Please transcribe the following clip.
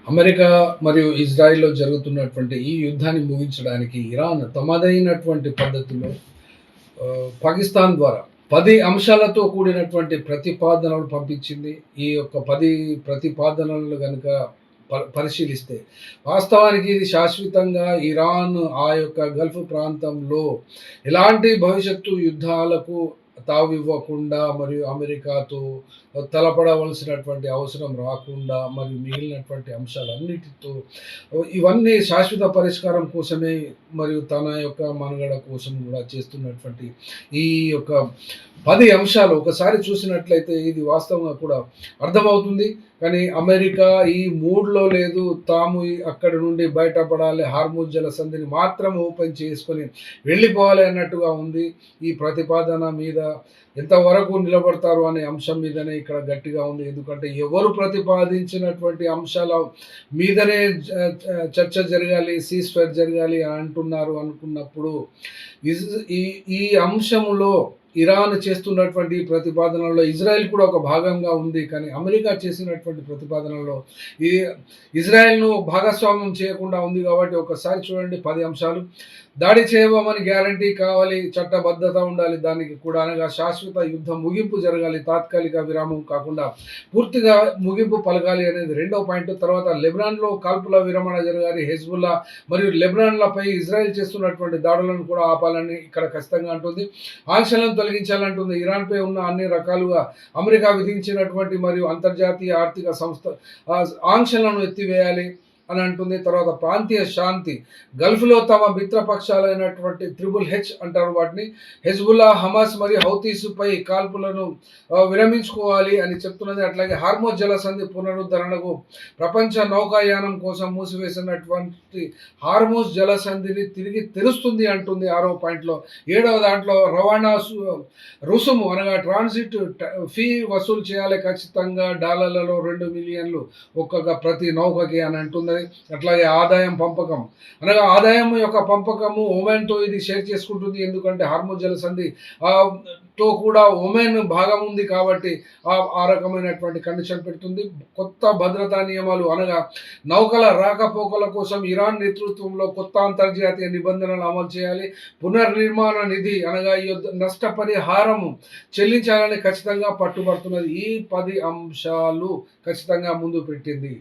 America మరియు ఇజ్రాయెల్‌లో జరుగుతున్నటువంటి ఈ యుద్ధాన్ని ముగించడానికి ఇరాన్ తమదైనటువంటి పద్ధతిలో పాకిస్తాన్ ద్వారా 10 అంశాలతో కూడినటువంటి ప్రతిపాదనలు పంపించింది. ఈ యొక్క 10 ప్రతిపాదనలు గనుక పరిశీలిస్తే వాస్తవానికి ఇది శాశ్వతంగా ఇరాన్ ఆ యొక్క గల్ఫ్ ప్రాంతంలో ఎలాంటి భవిష్యత్తు యుద్ధాలకు తావివ్వకుండా మరియు అమెరికాతో తలపడవలసినటువంటి అవసరం రాకుండా మరియు మిగిలినటువంటి అంశాలన్నిటితో ఇవన్నీ శాశ్వత పరిష్కారం కోసమే మరియు తన యొక్క మనుగడ కోసం కూడా చేస్తున్నటువంటి ఈ యొక్క 10 అంశాలు ఒకసారి చూసినట్లయితే ఇది వాస్తవంగా కూడా అర్థమవుతుంది. కానీ అమెరికా ఈ మూడ్‌లో లేదు. తాము అక్కడి నుండి బయటపడాలి. హార్ముజ్ జలసంధిని మాత్రం ఓపెన్ చేసుకొని వెళ్ళిపోవాలి అన్నట్టుగా ఉంది. ఈ ప్రతిపాదన మీద ఎంతవరకు నిలబడతారు అనే అంశం మీదనే ఇక్కడ గట్టిగా ఉంది. ఎందుకంటే ఎవరు ప్రతిపాదించినటువంటి అంశాల మీదనే చర్చ జరగాలి, సీజ్ ఫైర్ జరగాలి అంటున్నారు అనుకున్నప్పుడు ఇజ్ ఈ ఈ అంశంలో ఇరాన్ చేస్తున్నటువంటి ప్రతిపాదనలో ఇజ్రాయెల్ కూడా ఒక భాగంగా ఉంది. కానీ అమెరికా చేసినటువంటి ప్రతిపాదనలో ఈ ఇజ్రాయెల్‌ను భాగస్వామ్యం చేయకుండా ఉంది కాబట్టి ఒకసారి చూడండి 10 అంశాలు. దాడి చేయబోమని గ్యారంటీ కావాలి, చట్టబద్ధత ఉండాలి దానికి కూడా అనగా శాశ్వత యుద్ధ ముగింపు జరగాలి, తాత్కాలిక విరామం కాకుండా పూర్తిగా ముగింపు పలకాలి అనేది రెండో పాయింట్. తర్వాత లెబనాన్‌లో కాల్పుల విరమణ జరగాలి, హెజ్బుల్లా మరియు లెబనాన్‌లపై ఇజ్రాయెల్ చేస్తున్నటువంటి దాడులను కూడా ఆపాలని ఇక్కడ ఖచ్చితంగా అంటుంది. ఆంక్షలను తొలగించాలంటుంది. ఇరాన్‌పై ఉన్న అన్ని రకాలుగా అమెరికా విధించినటువంటి మరియు అంతర్జాతీయ ఆర్థిక సంస్థ ఆంక్షలను ఎత్తివేయాలి అని అంటుంది. తర్వాత ప్రాంతీయ శాంతి, గల్ఫ్‌లో తమ మిత్రపక్షాలైనటువంటి హెచ్ అంటారు వాటిని, హెజ్బుల్లా, హమాస్ మరియు హౌతీస్‌పై కాల్పులను విరమించుకోవాలి అని చెప్తున్నది. అట్లాగే హార్ముజ్ జలసంధి పునరుద్ధరణకు ప్రపంచ నౌకాయానం కోసం మూసివేసినటువంటి హార్ముజ్ జలసంధిని తిరిగి తెరుస్తుంది అంటుంది 6వ పాయింట్‌లో. 7వ దాంట్లో రవాణా రుసుము అనగా ట్రాన్సిట్ ఫీ వసూలు చేయాలి ఖచ్చితంగా డాలర్లలో 2 మిలియన్లు ఒక్కొక్క ప్రతి నౌకకి అని అంటుంది. అట్లాగే ఆదాయం పంపకం అనగా ఆదాయం యొక్క పంపకము ఒమెన్‌తో ఇది షేర్ చేసుకుంటుంది. ఎందుకంటే హార్ముజ్ జలసంధి తో కూడా ఒమెన్ భాగం ఉంది కాబట్టి ఆ రకమైనటువంటి కండిషన్ పెడుతుంది. కొత్త భద్రతా నియమాలు అనగా నౌకల రాకపోకల కోసం ఇరాన్ నేతృత్వంలో కొత్త అంతర్జాతీయ నిబంధనలు అమలు చేయాలి. పునర్నిర్మాణ నిధి అనగా నష్టపరిహారము చెల్లించాలని ఖచ్చితంగా పట్టుబడుతున్నది. ఈ 10 అంశాలు ఖచ్చితంగా ముందు పెట్టింది.